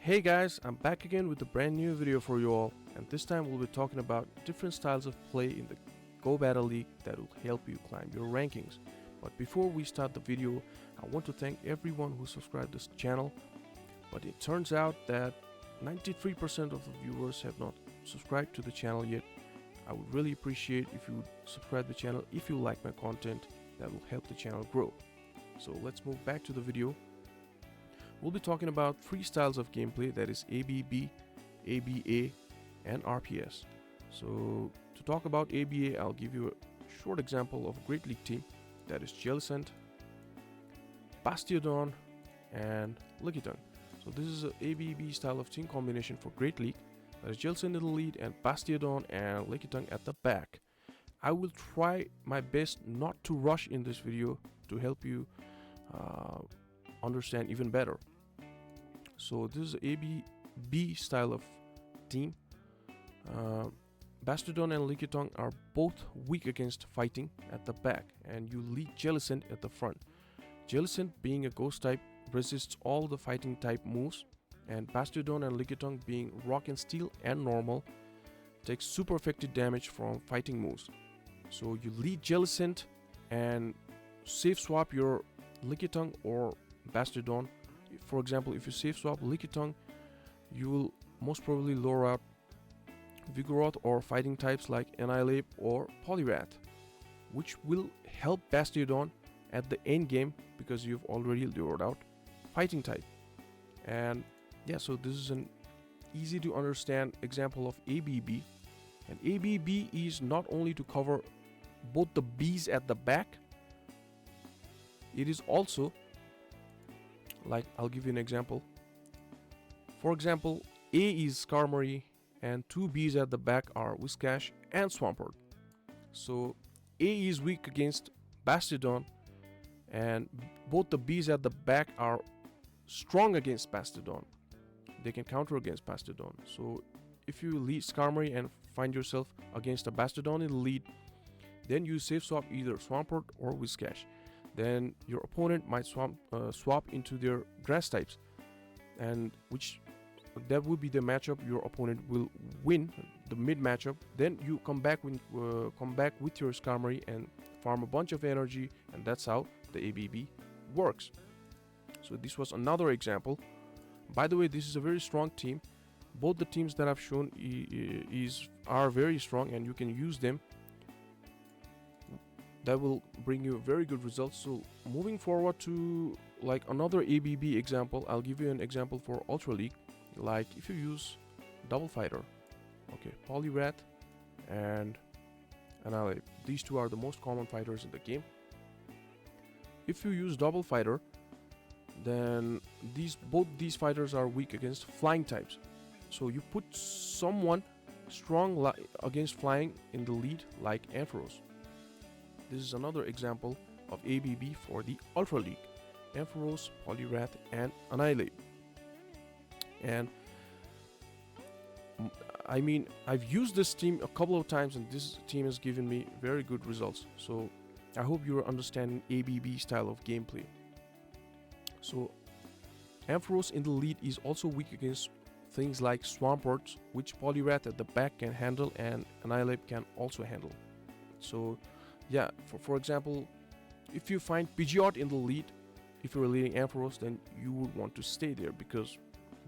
Hey guys, I'm back again with a brand new video for you all, and this time we'll be talking about different styles of play in the Go Battle League that will help you climb your rankings. But before we start the video, I want to thank everyone who subscribed this channel, but it turns out that 93% of the viewers have not subscribed to the channel yet. I would really appreciate if you would subscribe to the channel if you like my content. That will help the channel grow. So let's move back to the video. We'll be talking about three styles of gameplay, that is ABB, ABA, and RPS. So to talk about ABA, I'll give you a short example of a Great League team, that is Jellicent, Bastiodon, and Lickitung. So this is an ABB style of team combination for Great League. That is Jellicent in the lead and Bastiodon and Lickitung at the back. I will try my best not to rush in this video to help you understand even better. So this is ABB style of team. Bastiodon and Lickitung are both weak against fighting at the back, and you lead Jellicent at the front. Jellicent, being a ghost type, resists all the fighting type moves, and Bastiodon and Lickitung, being rock and steel and normal, takes super effective damage from fighting moves. So you lead Jellicent and safe swap your Lickitung or Bastiodon. For example, if you safe swap Lickitung, you will most probably lure out Vigoroth or fighting types like Annihilape or Poliwrath, which will help Bastiodon at the end game because you've already lured out fighting type. And yeah, so this is an easy to understand example of ABB. And ABB is not only to cover both the Bs at the back, it is also, like, I'll give you an example. For example, A is Skarmory and two Bs at the back are Whiscash and Swampert. So A is weak against Bastiodon and both the Bs at the back are strong against Bastiodon. They can counter against Bastiodon. So if you lead Skarmory and find yourself against a Bastiodon in the lead, then you safe swap either Swampert or Whiscash. Then your opponent might swap into their grass types, and that will be the matchup your opponent will win, the mid matchup. Then you come back with your Skarmory and farm a bunch of energy, and that's how the ABB works. So this was another example. By the way, this is a very strong team. Both the teams that I've shown are very strong, and you can use them. That will bring you very good results. So moving forward to like another ABB example, I'll give you an example for Ultra League. Like if you use Double Fighter, okay, Poliwrath and Annihilape. These two are the most common fighters in the game. If you use Double Fighter, then both these fighters are weak against flying types. So you put someone strong against flying in the lead, like Ampharos. This is another example of ABB for the Ultra League. Ampharos, Poliwrath, and Annihilape. And I mean, I've used this team a couple of times, and this team has given me very good results. So I hope you're understanding ABB style of gameplay. So Ampharos in the lead is also weak against things like Swampert, which Poliwrath at the back can handle and Annihilape can also handle. So yeah, for example, if you find Pidgeot in the lead, if you're leading Ampharos, then you would want to stay there because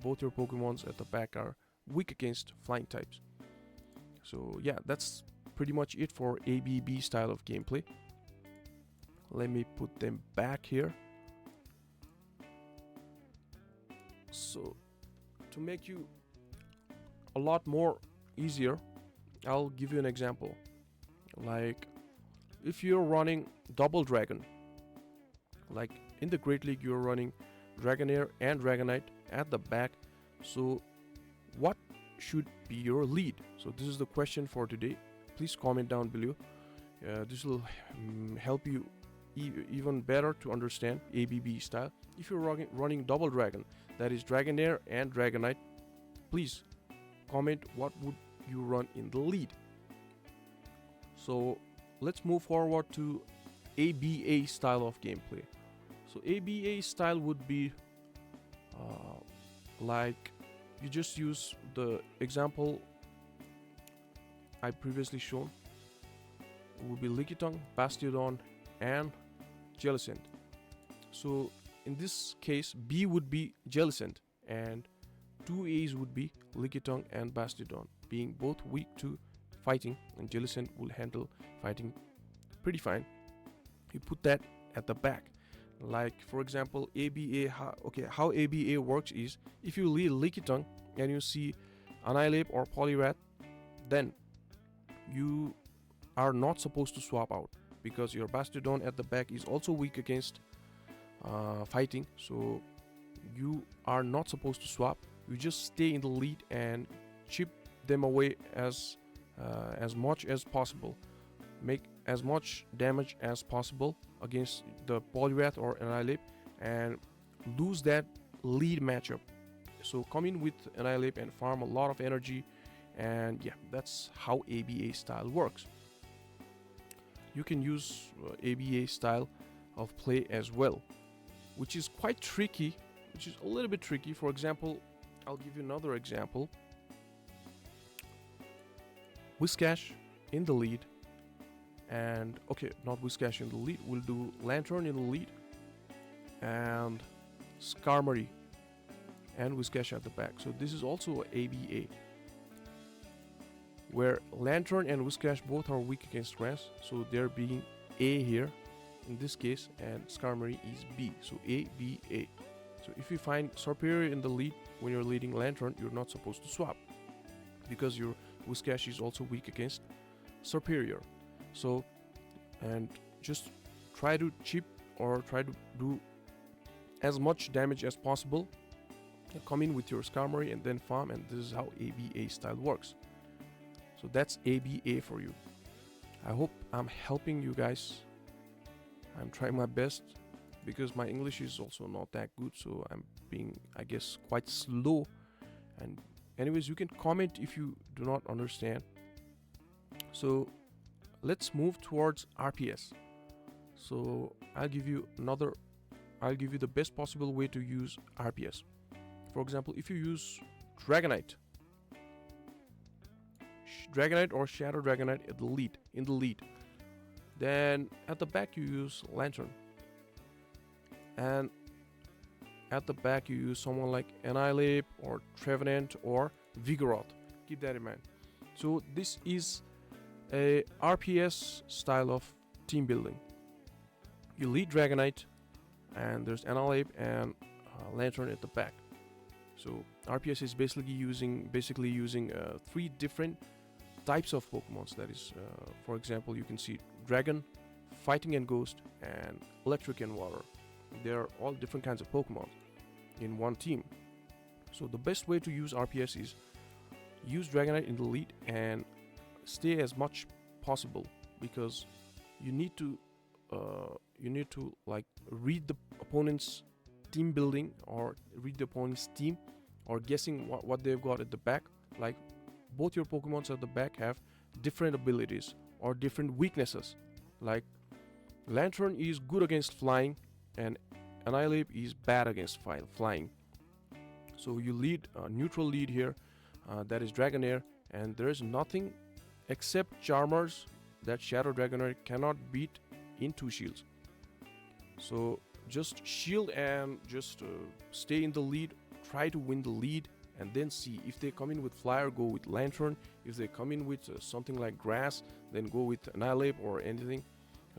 both your Pokemons at the back are weak against flying types. So yeah, that's pretty much it for ABB style of gameplay. Let me put them back here. So to make you a lot more easier, I'll give you an example. Like if you're running Double Dragon, like in the Great League you're running Dragonair and Dragonite at the back, so what should be your lead? So this is the question for today. Please comment down below. This will help you even better to understand ABB style. If you're running Double Dragon, that is Dragonair and Dragonite, please comment what would you run in the lead. So let's move forward to ABA style of gameplay. So ABA style would be like you just use the example I previously shown. It would be Lickitung, Bastiodon, and Jellicent. So in this case, B would be Jellicent, and 2 A's would be Lickitung and Bastiodon, being both weak to fighting, and Jellicent will handle fighting pretty fine. You put that at the back. Like for example, ABA. How ABA works is if you lead Lickitung and you see Annihilape or Poliwrath, then you are not supposed to swap out, because your Bastiodon at the back is also weak against fighting. So you are not supposed to swap. You just stay in the lead and chip them away as much as possible. Make as much damage as possible against the Poliwrath or Annihilape and lose that lead matchup. So come in with Annihilape and farm a lot of energy, and yeah, that's how ABA style works. You can use ABA style of play as well, which is quite tricky, which is a little bit tricky. For example, I'll give you another example. Whiscash in the lead, and okay, not Whiscash in the lead, we'll do Lanturn in the lead, and Skarmory and Whiscash at the back. So this is also ABA, where Lanturn and Whiscash both are weak against grass, so they're being A here in this case, and Skarmory is B, so A, B, A. So if you find Serperior in the lead when you're leading Lanturn, you're not supposed to swap, because your Whiscash is also weak against Serperior. So, and just try to chip or try to do as much damage as possible. Come in with your Skarmory and then farm, and this is how ABA style works. So that's ABA for you. I hope I'm helping you guys. I'm trying my best, because my English is also not that good, so I'm being, I guess, quite slow. And anyways, you can comment if you do not understand. So let's move towards RPS. So I'll give you the best possible way to use RPS. For example, if you use Dragonite or Shadow Dragonite in the lead, then at the back you use Lanturn, and at the back you use someone like Annihilape or Trevenant or Vigoroth. Keep that in mind. So this is a RPS style of team building. You lead Dragonite, and there's Annihilape and Lanturn at the back. So RPS is basically using 3 different types of Pokemons. That is, for example, you can see Dragon, Fighting and Ghost, and Electric and Water. They are all different kinds of Pokemon in one team. So the best way to use RPS is use Dragonite in the lead and stay as much possible, because you need to like read the opponent's team building, or read the opponent's team, or guessing what they've got at the back. Like both your Pokemons at the back have different abilities or different weaknesses. Like Lanturn is good against flying, and Annihilape is bad against flying. So you lead a neutral lead here, that is Dragonair, and there is nothing except Charmers that Shadow Dragonair cannot beat in 2 shields. So just shield and just stay in the lead, try to win the lead, and then see if they come in with Flyer, go with Lanturn. If they come in with something like Grass, then go with Annihilape or anything.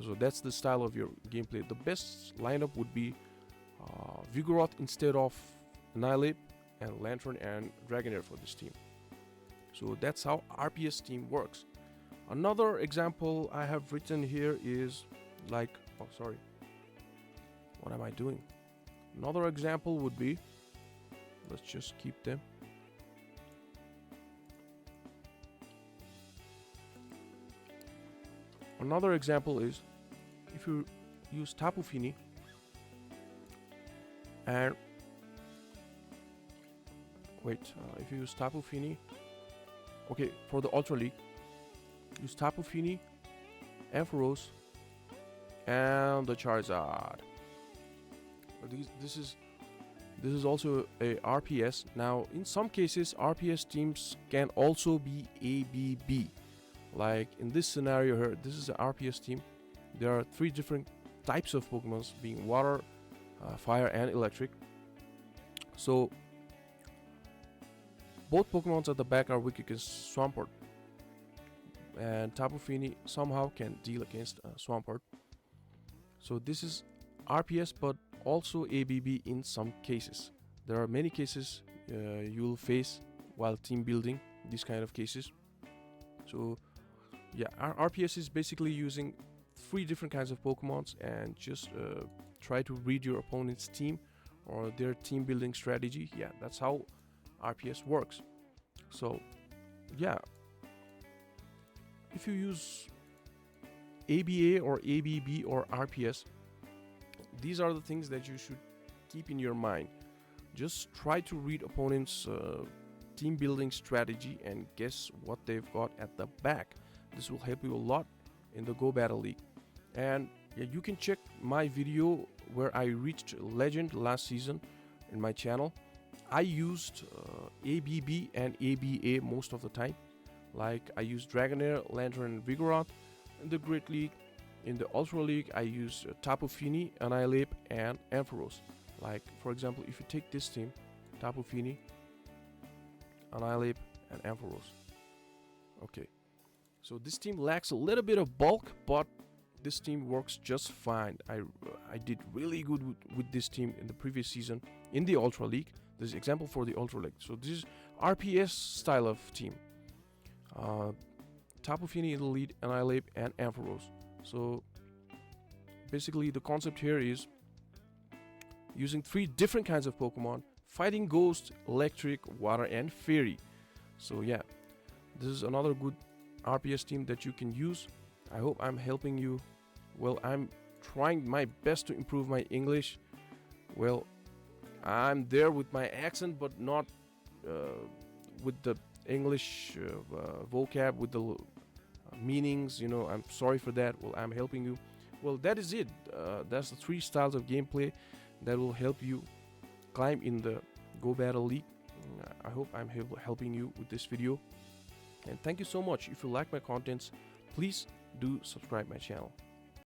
So that's the style of your gameplay. The best lineup would be Vigoroth instead of Annihilape, and Lanturn and Dragonair for this team. So that's how RPS team works. Another example I have written here is like, what am I doing? Another example would be, let's just keep them. Another example is if you use Tapu Fini and if you use Tapu Fini, okay, for the Ultra League, use Tapu Fini, Ampharos, and the Charizard. This is This is also a RPS. Now, in some cases, RPS teams can also be ABB. Like in this scenario here, this is an RPS team. There are 3 different types of Pokemons, being water, fire, and electric. So both Pokemons at the back are weak against Swampert, and Tapu Fini somehow can deal against Swampert. So this is RPS, but also ABB in some cases. There are many cases you will face while team building these kind of cases. So yeah, RPS is basically using 3 different kinds of Pokemons and just try to read your opponent's team or their team building strategy. Yeah, that's how RPS works. So yeah, if you use ABA or ABB or RPS, these are the things that you should keep in your mind. Just try to read opponents' team building strategy and guess what they've got at the back. This will help you a lot in the Go Battle League. And yeah, you can check my video where I reached Legend last season in my channel. I used ABB and ABA most of the time. Like I used Dragonair, Lantern, and Vigoroth in the Great League. In the Ultra League, I use Tapu Fini, Annihilape, and Ampharos. Like, for example, if you take this team, Tapu Fini, Annihilape, and Ampharos. Okay, so this team lacks a little bit of bulk, but this team works just fine. I did really good with this team in the previous season in the Ultra League. This is example for the Ultra League. So this is RPS style of team. Tapu Fini in the lead, Annihilape, and Ampharos. So basically the concept here is using 3 different kinds of Pokemon, fighting Ghost, Electric, Water, and Fairy. So yeah, this is another good RPS team that you can use. I hope I'm helping you. Well, I'm trying my best to improve my English. Well, I'm there with my accent, but not with the English vocab, with the meanings, you know. I'm sorry for that. Well, I'm helping you. Well, that is it. That's the 3 styles of gameplay that will help you climb in the Go Battle League. I hope I'm helping you with this video, and thank you so much. If you like my contents, please do subscribe my channel.